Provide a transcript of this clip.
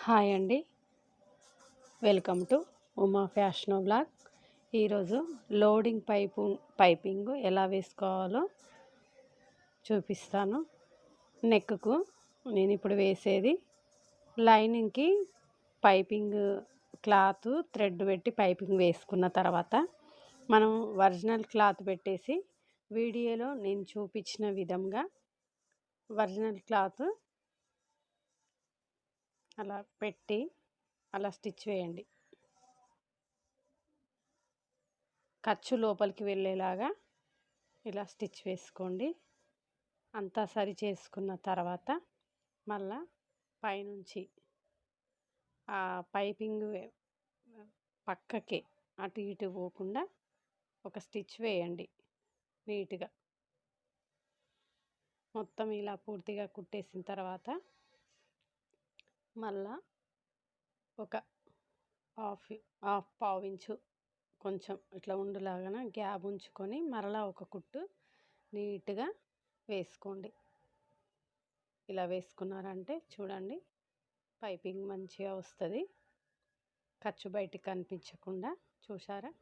Hi అండి. Welcome to Uma fashion blog. ఈరోజు loading piping ఎలా వేసుకోవాలో చూపిస్తాను. నెక్కు నేను ఇప్పుడు వేసేది లైనింగ్కి పైపింగ్ క్లాత్ థ్రెడ్ పెట్టి పైపింగ్ వేసుకున్న తర్వాత మనం ఒరిజినల్ క్లాత్ పెట్టేసి వీడియోలో నేను చూపించిన విధంగా ఒరిజినల్ క్లాత్ అలా పెట్టి అలా స్టిచ్ వేయండి. ఖర్చు లోపలికి వెళ్ళేలాగా ఇలా స్టిచ్ వేసుకోండి. అంతా సరి చేసుకున్న తర్వాత మళ్ళా పైనుంచి ఆ పైపింగ్ పక్కకి అటు ఇటు పోకుండా ఒక స్టిచ్ వేయండి. నీట్గా మొత్తం ఇలా పూర్తిగా కుట్టేసిన తర్వాత మళ్ళా ఒక హాఫ్ పావించు కొంచెం ఇట్లా ఉండులాగా గ్యాప్ ఉంచుకొని మరలా ఒక కుట్టు నీట్గా వేసుకోండి. ఇలా వేసుకున్నారంటే చూడండి పైపింగ్ మంచిగా వస్తుంది, ఖర్చు బయటికి కనిపించకుండా. చూసారా?